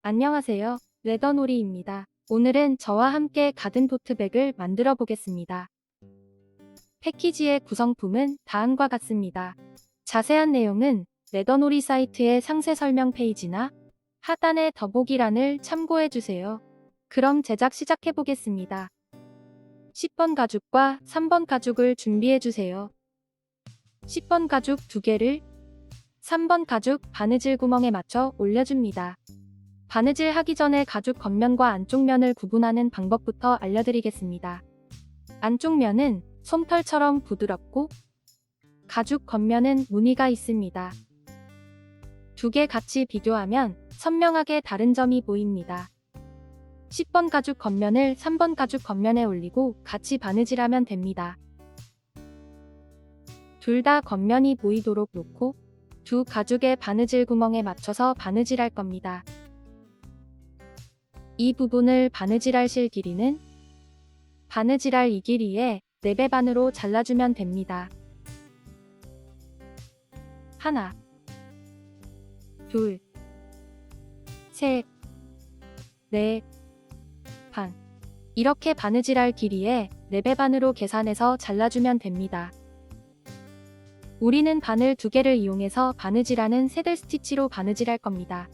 안녕하세요. 레더놀이입니다. 오늘은 저와 함께 가든 토트백을 만들어 보겠습니다. 패키지의 구성품은 다음과 같습니다. 자세한 내용은 레더놀이 사이트의 상세 설명 페이지나 하단의 더보기란을 참고해 주세요. 그럼 제작 시작해 보겠습니다. 10번 가죽과 3번 가죽을 준비해 주세요. 10번 가죽 2개를 3번 가죽 바느질 구멍에 맞춰 올려줍니다. 바느질 하기 전에 가죽 겉면과 안쪽 면을 구분하는 방법부터 알려드리겠습니다. 안쪽 면은 솜털처럼 부드럽고 가죽 겉면은 무늬가 있습니다. 두 개 같이 비교하면 선명하게 다른 점이 보입니다. 10번 가죽 겉면을 3번 가죽 겉면에 올리고 같이 바느질하면 됩니다. 둘 다 겉면이 보이도록 놓고 두 가죽의 바느질 구멍에 맞춰서 바느질할 겁니다. 이 부분을 바느질할 실 길이는 바느질할 이 길이에 4배 반으로 잘라주면 됩니다. 하나, 둘, 셋, 넷, 반. 이렇게 바느질할 길이에 4배 반으로 계산해서 잘라주면 됩니다. 우리는 바늘 2개를 이용해서 바느질하는 새들 스티치로 바느질할 겁니다.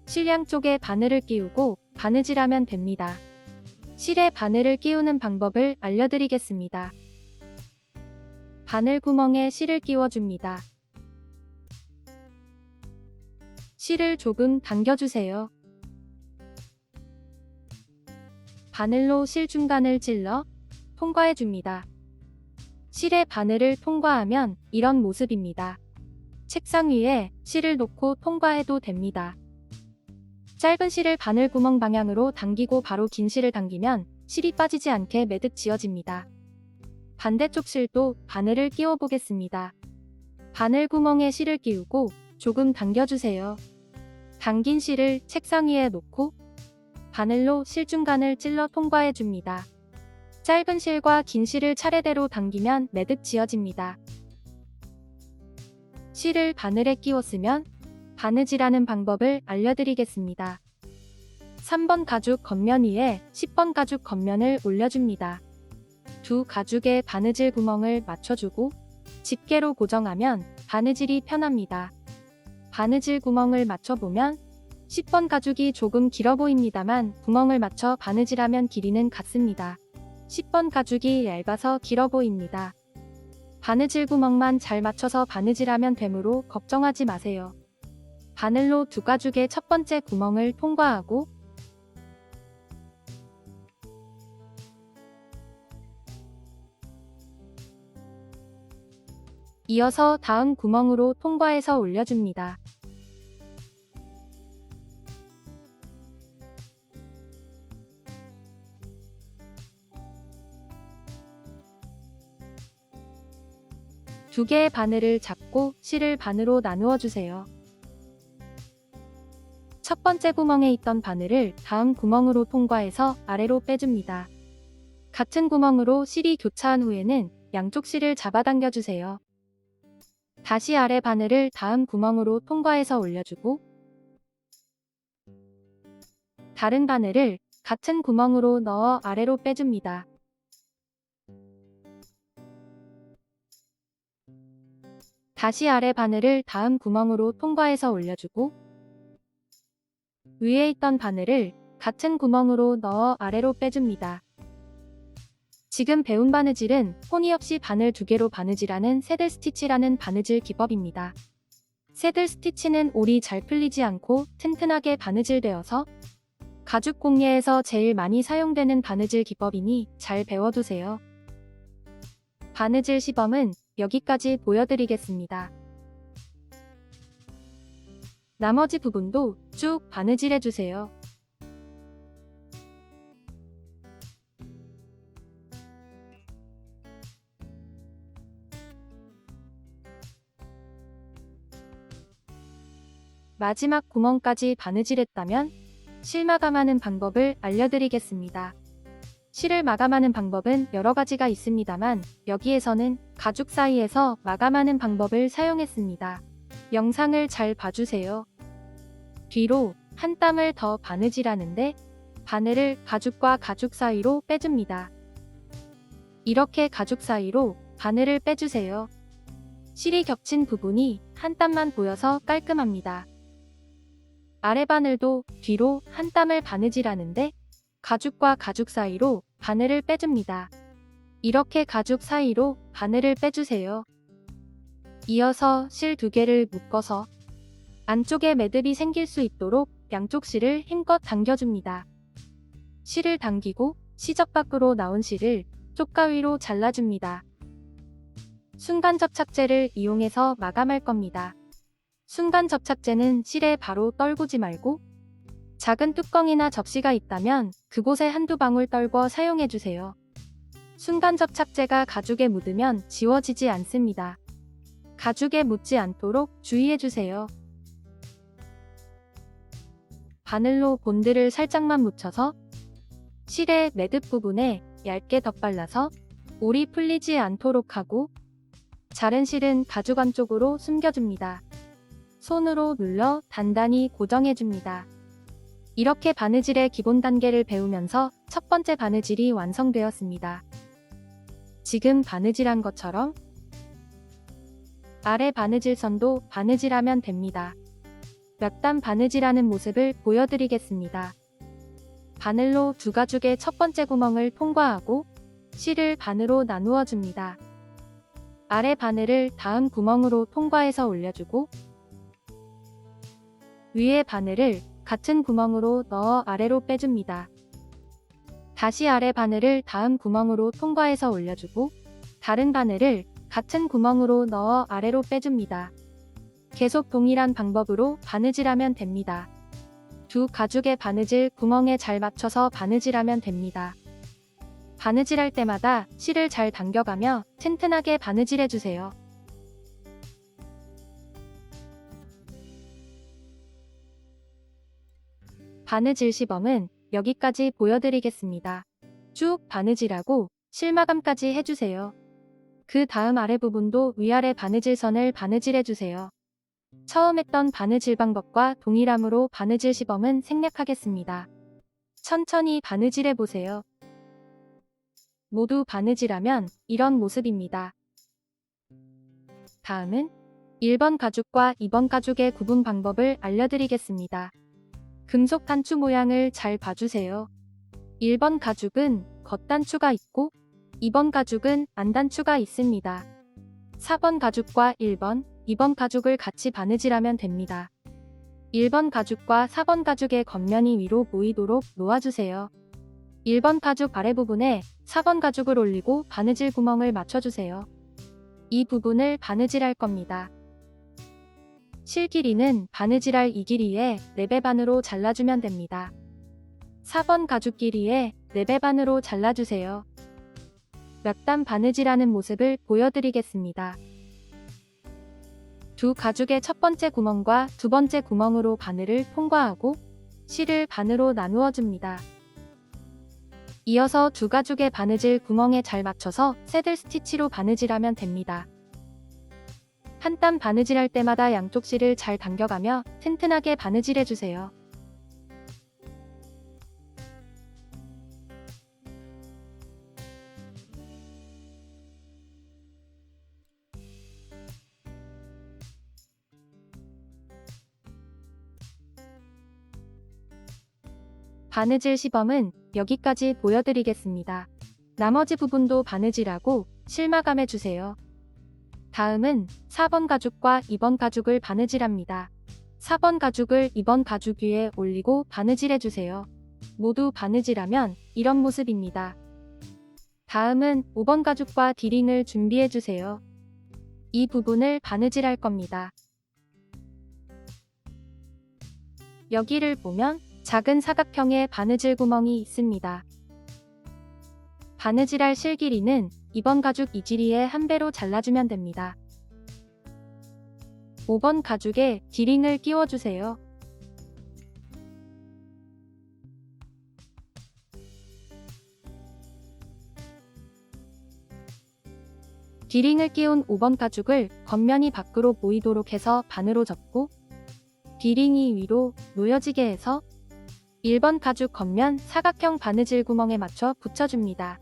실 양쪽에 바늘을 끼우고 바느질하면 됩니다. 실에 바늘을 끼우는 방법을 알려드리겠습니다. 바늘 구멍에 실을 끼워줍니다. 실을 조금 당겨주세요. 바늘로 실 중간을 찔러 통과해줍니다. 실의 바늘을 통과하면 이런 모습입니다. 책상 위에 실을 놓고 통과해도 됩니다. 짧은 실을 바늘 구멍 방향으로 당기고 바로 긴 실을 당기면 실이 빠지지 않게 매듭 지어집니다. 반대쪽 실도 바늘을 끼워 보겠습니다. 바늘 구멍에 실을 끼우고 조금 당겨주세요. 당긴 실을 책상 위에 놓고 바늘로 실 중간을 찔러 통과해 줍니다. 짧은 실과 긴 실을 차례대로 당기면 매듭 지어집니다. 실을 바늘에 끼웠으면 바느질하는 방법을 알려드리겠습니다. 3번 가죽 겉면 위에 10번 가죽 겉면을 올려줍니다. 두 가죽의 바느질 구멍을 맞춰주고 집게로 고정하면 바느질이 편합니다. 바느질 구멍을 맞춰보면 10번 가죽이 조금 길어 보입니다만 구멍을 맞춰 바느질하면 길이는 같습니다. 10번 가죽이 얇아서 길어 보입니다. 바느질 구멍만 잘 맞춰서 바느질하면 되므로 걱정하지 마세요. 바늘로 두 가죽의 첫 번째 구멍을 통과하고 이어서 다음 구멍으로 통과해서 올려줍니다. 두 개의 바늘을 잡고 실을 반으로 나누어 주세요. 첫 번째 구멍에 있던 바늘을 다음 구멍으로 통과해서 아래로 빼줍니다. 같은 구멍으로 실이 교차한 후에는 양쪽 실을 잡아당겨 주세요. 다시 아래 바늘을 다음 구멍으로 통과해서 올려주고 다른 바늘을 같은 구멍으로 넣어 아래로 빼줍니다. 다시 아래 바늘을 다음 구멍으로 통과해서 올려주고 위에 있던 바늘을 같은 구멍으로 넣어 아래로 빼줍니다. 지금 배운 바느질은 포니 없이 바늘 2개로 바느질하는 새들 스티치라는 바느질 기법입니다. 새들 스티치는 올이 잘 풀리지 않고 튼튼하게 바느질되어서 가죽 공예에서 제일 많이 사용되는 바느질 기법이니 잘 배워두세요. 바느질 시범은 여기까지 보여드리겠습니다. 나머지 부분도 쭉 바느질해주세요. 마지막 구멍까지 바느질했다면 실 마감하는 방법을 알려드리겠습니다. 실을 마감하는 방법은 여러 가지가 있습니다만 여기에서는 가죽 사이에서 마감하는 방법을 사용했습니다. 영상을 잘 봐주세요. 뒤로 한 땀을 더 바느질하는데 바늘을 가죽과 가죽 사이로 빼줍니다. 이렇게 가죽 사이로 바늘을 빼주세요. 실이 겹친 부분이 한 땀만 보여서 깔끔합니다. 아래 바늘도 뒤로 한 땀을 바느질하는데 가죽과 가죽 사이로 바늘을 빼줍니다. 이렇게 가죽 사이로 바늘을 빼주세요. 이어서 실 2개를 묶어서 안쪽에 매듭이 생길 수 있도록 양쪽 실을 힘껏 당겨줍니다. 실을 당기고 시접 밖으로 나온 실을 쪽가위로 잘라줍니다. 순간 접착제를 이용해서 마감할 겁니다. 순간 접착제는 실에 바로 떨구지 말고 작은 뚜껑이나 접시가 있다면 그곳에 한두 방울 떨궈 사용해주세요. 순간 접착제가 가죽에 묻으면 지워지지 않습니다. 가죽에 묻지 않도록 주의해주세요. 바늘로 본드를 살짝만 묻혀서 실의 매듭 부분에 얇게 덧발라서 올이 풀리지 않도록 하고 자른 실은 가죽 안쪽으로 숨겨줍니다. 손으로 눌러 단단히 고정해줍니다. 이렇게 바느질의 기본 단계를 배우면서 첫 번째 바느질이 완성되었습니다. 지금 바느질한 것처럼 아래 바느질선도 바느질하면 됩니다. 몇 단 바느질하는 모습을 보여드리겠습니다. 바늘로 두 가죽의 첫 번째 구멍을 통과하고 실을 반으로 나누어 줍니다. 아래 바늘을 다음 구멍으로 통과해서 올려주고 위에 바늘을 같은 구멍으로 넣어 아래로 빼줍니다. 다시 아래 바늘을 다음 구멍으로 통과해서 올려주고 다른 바늘을 같은 구멍으로 넣어 아래로 빼줍니다. 계속 동일한 방법으로 바느질하면 됩니다. 두 가죽의 바느질 구멍에 잘 맞춰서 바느질하면 됩니다. 바느질할 때마다 실을 잘 당겨가며 튼튼하게 바느질해주세요. 바느질 시범은 여기까지 보여드리겠습니다. 쭉 바느질하고 실마감까지 해주세요. 그 다음 아래 부분도 위아래 바느질선을 바느질해주세요. 처음 했던 바느질 방법과 동일함으로 바느질 시범은 생략하겠습니다. 천천히 바느질해보세요. 모두 바느질하면 이런 모습입니다. 다음은 1번 가죽과 2번 가죽의 구분 방법을 알려드리겠습니다. 금속 단추 모양을 잘 봐주세요. 1번 가죽은 겉단추가 있고 2번 가죽은 안단추가 있습니다. 4번 가죽과 1번, 2번 가죽을 같이 바느질하면 됩니다. 1번 가죽과 4번 가죽의 겉면이 위로 보이도록 놓아주세요. 1번 가죽 아래 부분에 4번 가죽을 올리고 바느질 구멍을 맞춰주세요. 이 부분을 바느질할 겁니다. 실 길이는 바느질할 이 길이에 4배 반으로 잘라주면 됩니다. 4번 가죽 길이에 4배 반으로 잘라주세요. 몇 단 바느질하는 모습을 보여드리겠습니다. 두 가죽의 첫 번째 구멍과 두 번째 구멍으로 바늘을 통과하고 실을 반으로 나누어 줍니다. 이어서 두 가죽의 바느질 구멍에 잘 맞춰서 새들 스티치로 바느질하면 됩니다. 한 땀 바느질할 때마다 양쪽 실을 잘 당겨가며 튼튼하게 바느질해주세요. 바느질 시범은 여기까지 보여드리겠습니다. 나머지 부분도 바느질하고 실마감해주세요. 다음은 4번 가죽과 2번 가죽을 바느질합니다. 4번 가죽을 2번 가죽 위에 올리고 바느질해주세요. 모두 바느질하면 이런 모습입니다. 다음은 5번 가죽과 디링을 준비해주세요. 이 부분을 바느질할 겁니다. 여기를 보면 작은 사각형의 바느질 구멍이 있습니다. 바느질할 실 길이는 2번 가죽 이 길이의 1배로 잘라주면 됩니다. 5번 가죽에 디링을 끼워주세요. 디링을 끼운 5번 가죽을 겉면이 밖으로 보이도록 해서 반으로 접고 비링이 위로 놓여지게 해서 1번 가죽 겉면 사각형 바느질 구멍에 맞춰 붙여줍니다.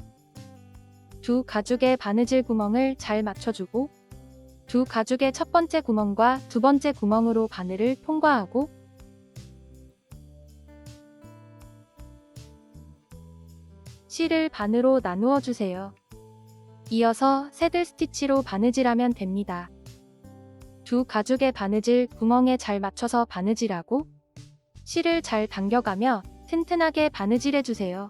두 가죽의 바느질 구멍을 잘 맞춰주고 두 가죽의 첫 번째 구멍과 두 번째 구멍으로 바늘을 통과하고 실을 반으로 나누어 주세요. 이어서 새들 스티치로 바느질하면 됩니다. 두 가죽의 바느질 구멍에 잘 맞춰서 바느질하고 실을 잘 당겨가며 튼튼하게 바느질해주세요.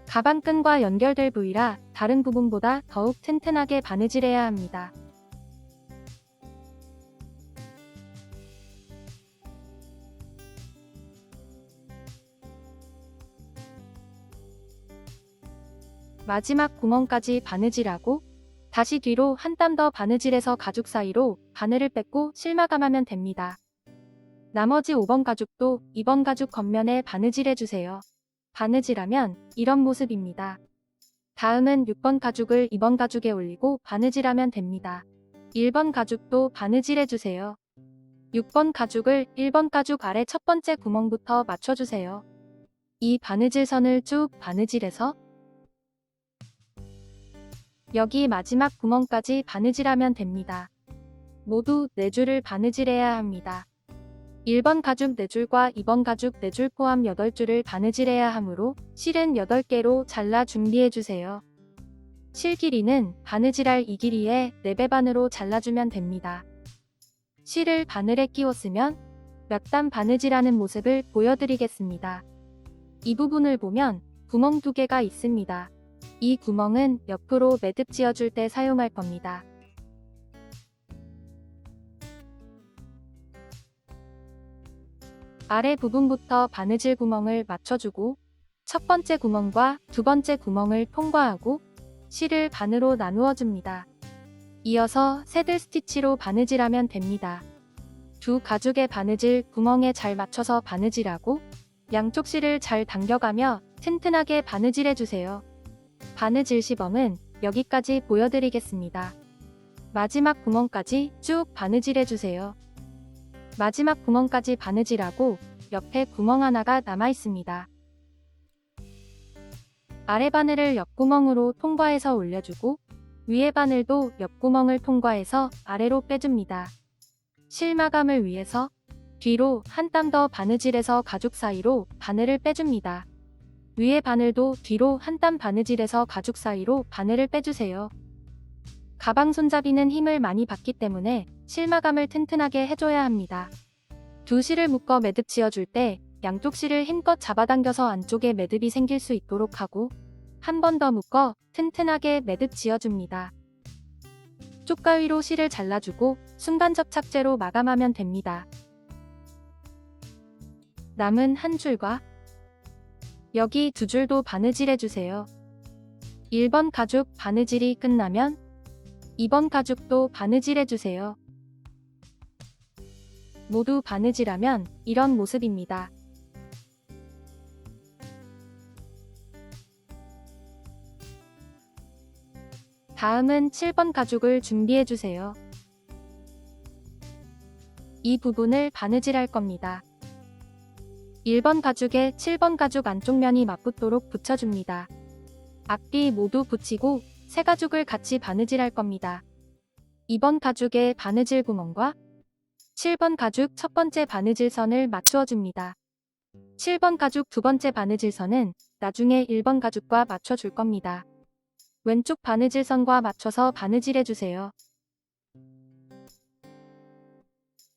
가방끈과 연결될 부위라 다른 부분보다 더욱 튼튼하게 바느질해야 합니다. 마지막 구멍까지 바느질하고 다시 뒤로 한 땀 더 바느질해서 가죽 사이로 바늘을 뺏고 실 마감하면 됩니다. 나머지 5번 가죽도 2번 가죽 겉면에 바느질해주세요. 바느질하면 이런 모습입니다. 다음은 6번 가죽을 2번 가죽에 올리고 바느질하면 됩니다. 1번 가죽도 바느질해주세요. 6번 가죽을 1번 가죽 아래 첫 번째 구멍부터 맞춰주세요. 이 바느질 선을 쭉 바느질해서 여기 마지막 구멍까지 바느질하면 됩니다. 모두 4줄을 바느질해야 합니다. 1번 가죽 4줄과 2번 가죽 4줄 포함 8줄을 바느질해야 하므로 실은 8개로 잘라 준비해주세요. 실 길이는 바느질할 이 길이의 4배 반으로 잘라주면 됩니다. 실을 바늘에 끼웠으면 몇 단 바느질하는 모습을 보여드리겠습니다. 이 부분을 보면 구멍 2개가 있습니다. 이 구멍은 옆으로 매듭 지어줄 때 사용할 겁니다. 아래 부분부터 바느질 구멍을 맞춰주고 첫 번째 구멍과 두 번째 구멍을 통과하고 실을 반으로 나누어 줍니다. 이어서 새들 스티치로 바느질하면 됩니다. 두 가죽의 바느질 구멍에 잘 맞춰서 바느질하고 양쪽 실을 잘 당겨가며 튼튼하게 바느질해주세요. 바느질 시범은 여기까지 보여드리겠습니다. 마지막 구멍까지 쭉 바느질해주세요. 마지막 구멍까지 바느질하고 옆에 구멍 하나가 남아있습니다. 아래 바늘을 옆구멍으로 통과해서 올려주고 위에 바늘도 옆구멍을 통과해서 아래로 빼줍니다. 실 마감을 위해서 뒤로 한 땀 더 바느질해서 가죽 사이로 바늘을 빼줍니다. 위에 바늘도 뒤로 한 땀 바느질해서 가죽 사이로 바늘을 빼주세요. 가방 손잡이는 힘을 많이 받기 때문에 실 마감을 튼튼하게 해줘야 합니다. 두 실을 묶어 매듭 지어줄 때 양쪽 실을 힘껏 잡아당겨서 안쪽에 매듭이 생길 수 있도록 하고 한 번 더 묶어 튼튼하게 매듭 지어줍니다. 쪽가위로 실을 잘라주고 순간 접착제로 마감하면 됩니다. 남은 한 줄과 여기 2줄도 바느질해주세요. 1번 가죽 바느질이 끝나면 2번 가죽도 바느질해주세요. 모두 바느질하면 이런 모습입니다. 다음은 7번 가죽을 준비해주세요. 이 부분을 바느질할 겁니다. 1번 가죽에 7번 가죽 안쪽 면이 맞붙도록 붙여줍니다. 앞뒤 모두 붙이고 새 가죽을 같이 바느질할 겁니다. 2번 가죽의 바느질 구멍과 7번 가죽 첫 번째 바느질 선을 맞추어 줍니다. 7번 가죽 두 번째 바느질 선은 나중에 1번 가죽과 맞춰줄 겁니다. 왼쪽 바느질 선과 맞춰서 바느질해주세요.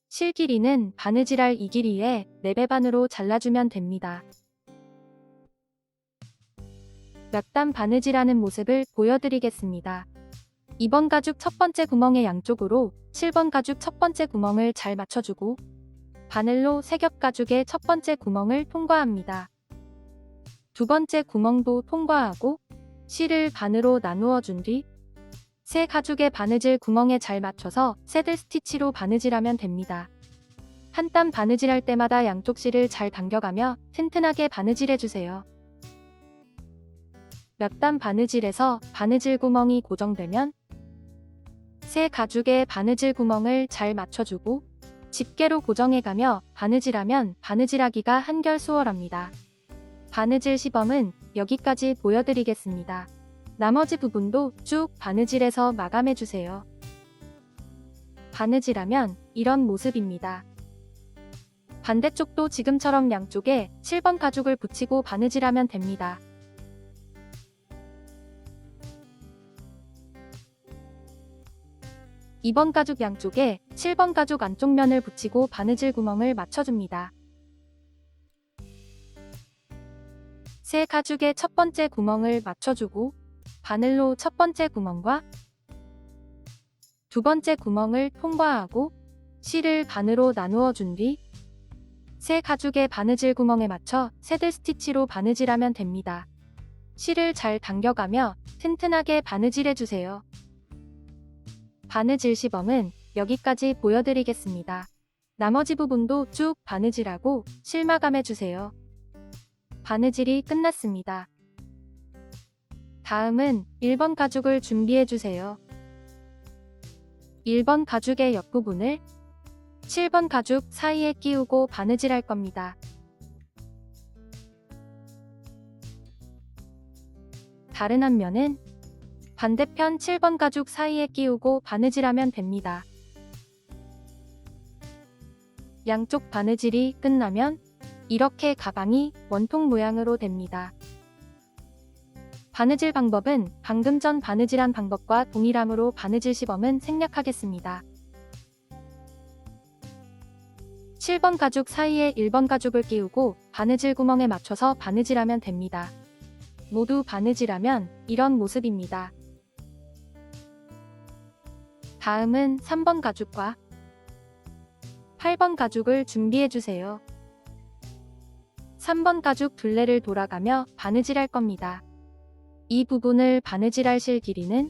실 길이는 바느질할 이 길이의 4배 반으로 잘라주면 됩니다. 몇 단 바느질하는 모습을 보여드리겠습니다. 2번 가죽 첫 번째 구멍의 양쪽으로 7번 가죽 첫 번째 구멍을 잘 맞춰주고 바늘로 새겹 가죽의 첫 번째 구멍을 통과합니다. 두 번째 구멍도 통과하고 실을 반으로 나누어 준 뒤 새 가죽의 바느질 구멍에 잘 맞춰서 새들 스티치로 바느질하면 됩니다. 한 땀 바느질할 때마다 양쪽 실을 잘 당겨가며 튼튼하게 바느질해주세요. 몇 땀 바느질해서 바느질 구멍이 고정되면 새 가죽의 바느질 구멍을 잘 맞춰주고 집게로 고정해가며 바느질하면 바느질하기가 한결 수월합니다. 바느질 시범은 여기까지 보여드리겠습니다. 나머지 부분도 쭉 바느질해서 마감해주세요. 바느질하면 이런 모습입니다. 반대쪽도 지금처럼 양쪽에 7번 가죽을 붙이고 바느질하면 됩니다. 이번 가죽 양쪽에 7번 가죽 안쪽 면을 붙이고 바느질 구멍을 맞춰줍니다. 새 가죽의 첫 번째 구멍을 맞춰주고 바늘로 첫 번째 구멍과 두 번째 구멍을 통과하고 실을 반으로 나누어 준 뒤 새 가죽의 바느질 구멍에 맞춰 새들 스티치로 바느질하면 됩니다. 실을 잘 당겨가며 튼튼하게 바느질해주세요. 바느질 시범은 여기까지 보여드리겠습니다. 나머지 부분도 쭉 바느질하고 실 마감해주세요. 바느질이 끝났습니다. 다음은 1번 가죽을 준비해주세요. 1번 가죽의 옆부분을 7번 가죽 사이에 끼우고 바느질할 겁니다. 다른 한 면은 반대편 7번 가죽 사이에 끼우고 바느질하면 됩니다. 양쪽 바느질이 끝나면 이렇게 가방이 원통 모양으로 됩니다. 바느질 방법은 방금 전 바느질한 방법과 동일하므로 바느질 시범은 생략하겠습니다. 7번 가죽 사이에 1번 가죽을 끼우고 바느질 구멍에 맞춰서 바느질하면 됩니다. 모두 바느질하면 이런 모습입니다. 다음은 3번 가죽과 8번 가죽을 준비해주세요. 3번 가죽 둘레를 돌아가며 바느질할 겁니다. 이 부분을 바느질할 실 길이는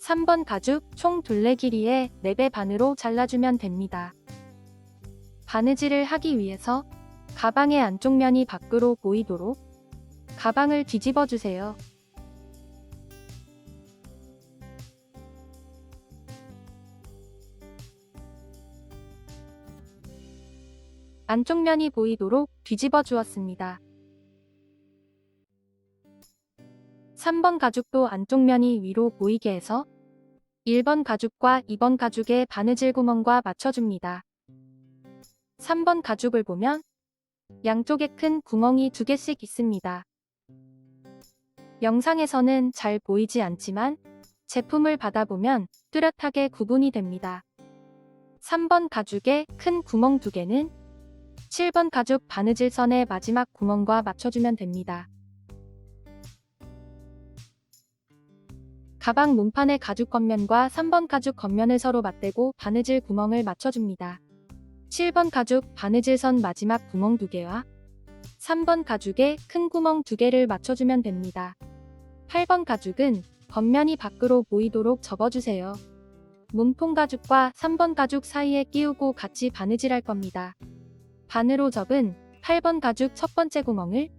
3번 가죽 총 둘레 길이의 4배 반으로 잘라주면 됩니다. 바느질을 하기 위해서 가방의 안쪽 면이 밖으로 보이도록 가방을 뒤집어 주세요. 안쪽 면이 보이도록 뒤집어 주었습니다. 3번 가죽도 안쪽 면이 위로 보이게 해서 1번 가죽과 2번 가죽의 바느질 구멍과 맞춰줍니다. 3번 가죽을 보면 양쪽에 큰 구멍이 2개씩 있습니다. 영상에서는 잘 보이지 않지만 제품을 받아보면 뚜렷하게 구분이 됩니다. 3번 가죽의 큰 구멍 2개는 7번 가죽 바느질 선의 마지막 구멍과 맞춰주면 됩니다. 가방 몸판의 가죽 겉면과 3번 가죽 겉면을 서로 맞대고 바느질 구멍을 맞춰줍니다. 7번 가죽 바느질 선 마지막 구멍 2개와 3번 가죽의 큰 구멍 2개를 맞춰주면 됩니다. 8번 가죽은 겉면이 밖으로 보이도록 접어주세요. 몸통 가죽과 3번 가죽 사이에 끼우고 같이 바느질할 겁니다. 반으로 접은 8번 가죽 첫 번째 구멍을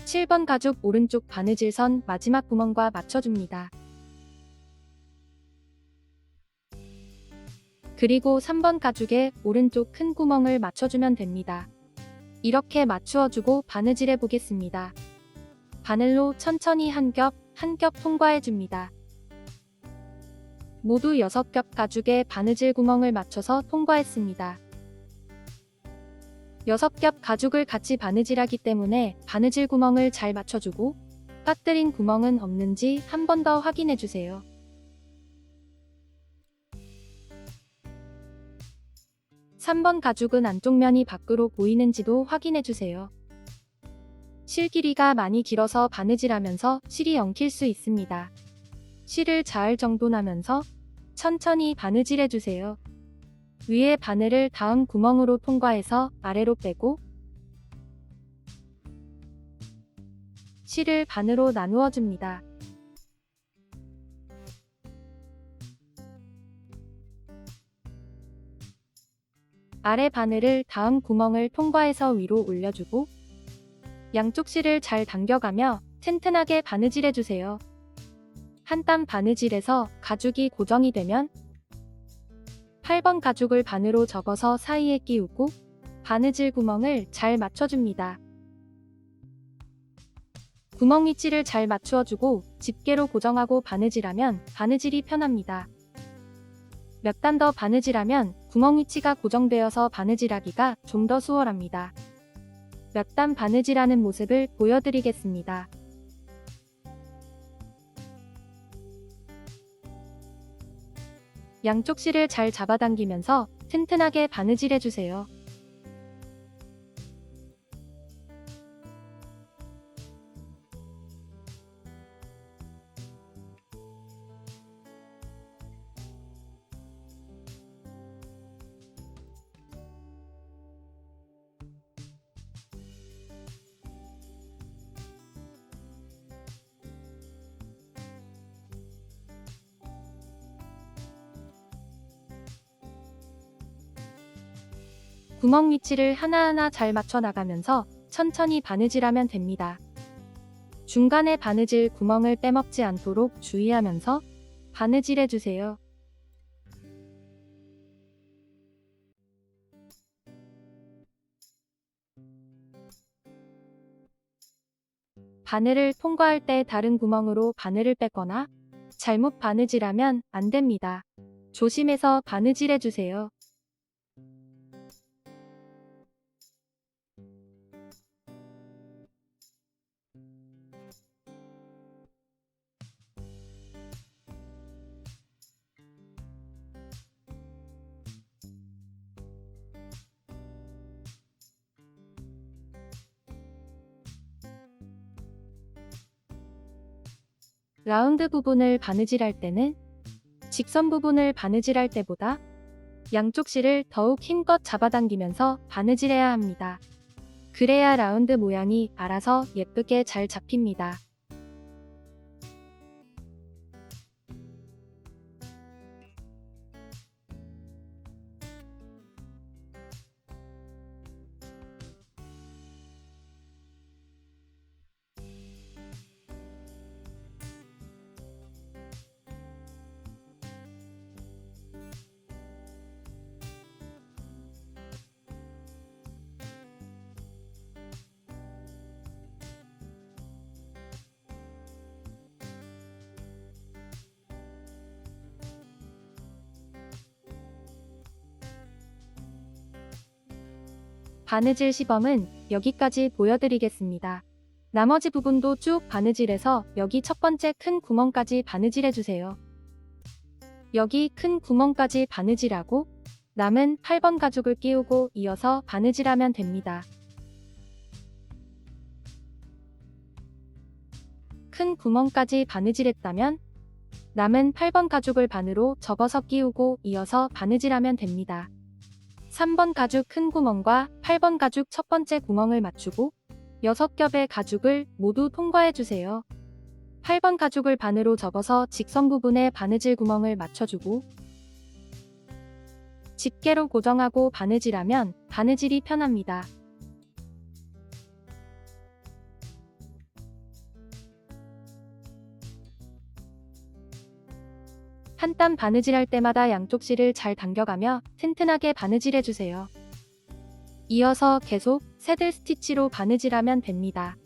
7번 가죽 오른쪽 바느질 선 마지막 구멍과 맞춰줍니다. 그리고 3번 가죽의 오른쪽 큰 구멍을 맞춰주면 됩니다. 이렇게 맞추어주고 바느질해 보겠습니다. 바늘로 천천히 한 겹 한 겹 통과해줍니다. 모두 6겹 가죽의 바느질 구멍을 맞춰서 통과했습니다. 6겹 가죽을 같이 바느질하기 때문에 바느질 구멍을 잘 맞춰주고 빠뜨린 구멍은 없는지 한 번 더 확인해주세요. (3번) 가죽은 안쪽 면이 밖으로 보이는지도 확인해주세요. 실 길이가 많이 길어서 바느질하면서 실이 엉킬 수 있습니다. 실을 닿을 정도 나면서 천천히 바느질해주세요. 위에 바늘을 다음 구멍으로 통과해서 아래로 빼고 실을 반으로 나누어 줍니다. 아래 바늘을 다음 구멍을 통과해서 위로 올려주고 양쪽 실을 잘 당겨가며 튼튼하게 8번 가죽을 반으로 접어서 사이에 끼우고 바느질 구멍을 잘 맞춰줍니다. 구멍 위치를 잘 맞추어주고 집게로 고정하고 바느질하면 바느질이 편합니다. 몇 단 더 바느질하면 구멍 위치가 고정되어서 바느질하기가 좀 더 수월합니다. 몇 단 바느질하는 모습을 보여드리겠습니다. 양쪽 실을 잘 잡아당기면서 튼튼하게 바느질해주세요. 구멍 위치를 하나하나 잘 맞춰 나가면서 천천히 바느질하면 됩니다. 중간에 바느질 구멍을 빼먹지 않도록 주의하면서 바느질해주세요. 바늘을 통과할 때 다른 구멍으로 바늘을 빼거나 잘못 바느질하면 안 됩니다. 조심해서 바느질해주세요. 라운드 부분을 바느질할 때는 직선 부분을 바느질할 때보다 양쪽 실을 더욱 힘껏 잡아당기면서 바느질해야 합니다. 그래야 라운드 모양이 알아서 예쁘게 잘 잡힙니다. 바느질 시범은 여기까지 보여드리겠습니다. 나머지 부분도 쭉 바느질해서 여기 첫 번째 큰 구멍까지 바느질해주세요. 여기 큰 구멍까지 바느질하고 남은 8번 가죽을 끼우고 이어서 바느질하면 됩니다. 큰 구멍까지 바느질했다면 남은 8번 가죽을 반으로 접어서 끼우고 이어서 바느질하면 됩니다. 3번 가죽 큰 구멍과 8번 가죽 첫 번째 구멍을 맞추고 6겹의 가죽을 모두 통과해주세요. 8번 가죽을 반으로 접어서 직선 부분에 바느질 구멍을 맞춰주고 집게로 고정하고 바느질하면 바느질이 편합니다. 한 땀 바느질할 때마다 양쪽 실을 잘 당겨가며 튼튼하게 바느질해주세요. 이어서 계속 새들 스티치로 바느질하면 됩니다.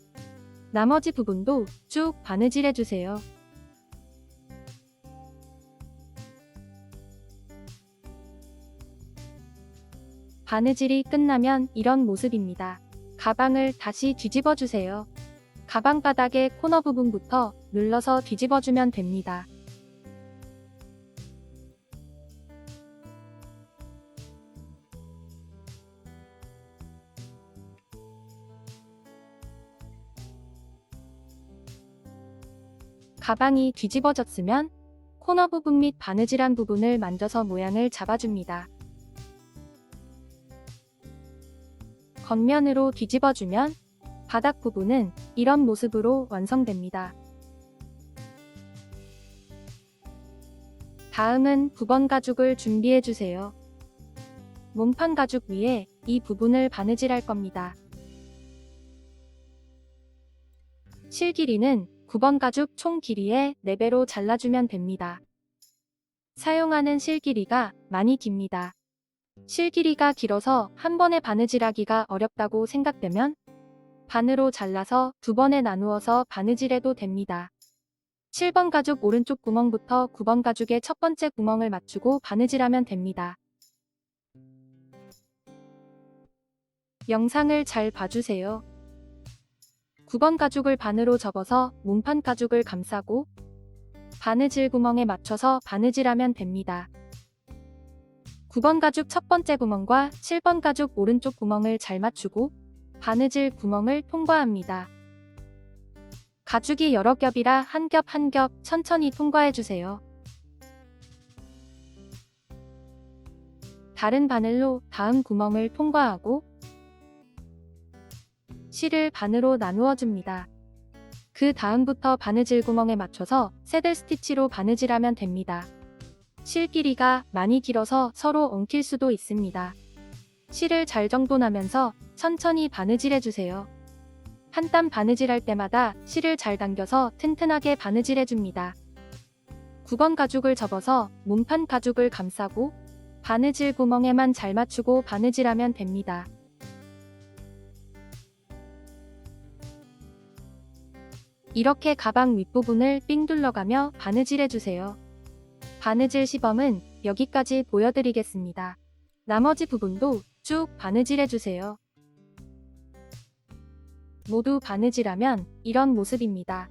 나머지 부분도 쭉 바느질해주세요. 바느질이 끝나면 이런 모습입니다. 가방을 다시 뒤집어주세요. 가방 바닥의 코너 부분부터 눌러서 뒤집어주면 됩니다. 가방이 뒤집어졌으면 코너 부분 및 바느질한 부분을 만져서 모양을 잡아줍니다. 겉면으로 뒤집어주면 바닥 부분은 이런 모습으로 완성됩니다. 다음은 9번 가죽을 준비해주세요. 몸판 가죽 위에 이 부분을 바느질할 겁니다. 실 길이는 9번 가죽 총 길이의 4배로 잘라주면 됩니다. 사용하는 실 길이가 많이 깁니다. 실 길이가 길어서 한 번에 바느질하기가 어렵다고 생각되면 반으로 잘라서 두 번에 나누어서 바느질해도 됩니다. 7번 가죽 오른쪽 구멍부터 9번 가죽의 첫 번째 구멍을 맞추고 바느질하면 됩니다. 영상을 잘 봐주세요. 9번 가죽을 반으로 접어서 몸판 가죽을 감싸고 바느질 구멍에 맞춰서 바느질하면 됩니다. 9번 가죽 첫 번째 구멍과 7번 가죽 오른쪽 구멍을 잘 맞추고 바느질 구멍을 통과합니다. 가죽이 여러 겹이라 한 겹 한 겹 천천히 통과해주세요. 다른 바늘로 다음 구멍을 통과하고 실을 반으로 나누어 줍니다. 그 다음부터 바느질 구멍에 맞춰서 새들 스티치로 바느질하면 됩니다. 실 길이가 많이 길어서 서로 엉킬 수도 있습니다. 실을 잘 정돈하면서 천천히 바느질해주세요. 한 땀 바느질할 때마다 실을 잘 당겨서 튼튼하게 바느질해줍니다. 9번 가죽을 접어서 몸판 가죽을 감싸고 바느질 구멍에만 잘 맞추고 바느질하면 됩니다. 이렇게 가방 윗부분을 삥 둘러가며 바느질해주세요. 바느질 시범은 여기까지 보여드리겠습니다. 나머지 부분도 쭉 바느질해주세요. 모두 바느질하면 이런 모습입니다.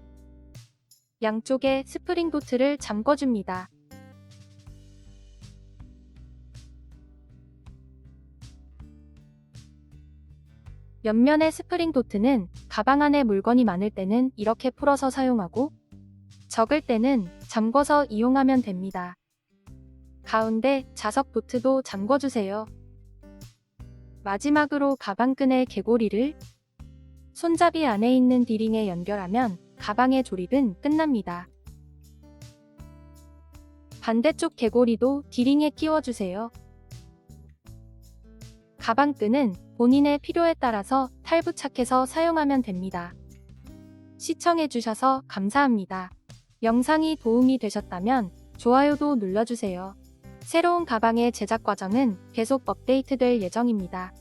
양쪽에 스프링 도트를 잠궈줍니다. 옆면의 스프링 도트는 가방 안에 물건이 많을 때는 이렇게 풀어서 사용하고 적을 때는 잠궈서 이용하면 됩니다. 가운데 자석 도트도 잠궈주세요. 마지막으로 가방끈의 개고리를 손잡이 안에 있는 디링에 연결하면 가방의 조립은 끝납니다. 반대쪽 개고리도 디링에 끼워주세요. 가방끈은 본인의 필요에 따라서 탈부착해서 사용하면 됩니다. 시청해주셔서 감사합니다. 영상이 도움이 되셨다면 좋아요도 눌러주세요. 새로운 가방의 제작 과정은 계속 업데이트될 예정입니다.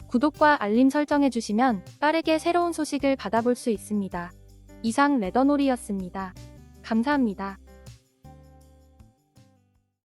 구독과 알림 설정해주시면 빠르게 새로운 소식을 받아볼 수 있습니다. 이상 레더놀이였습니다. 감사합니다.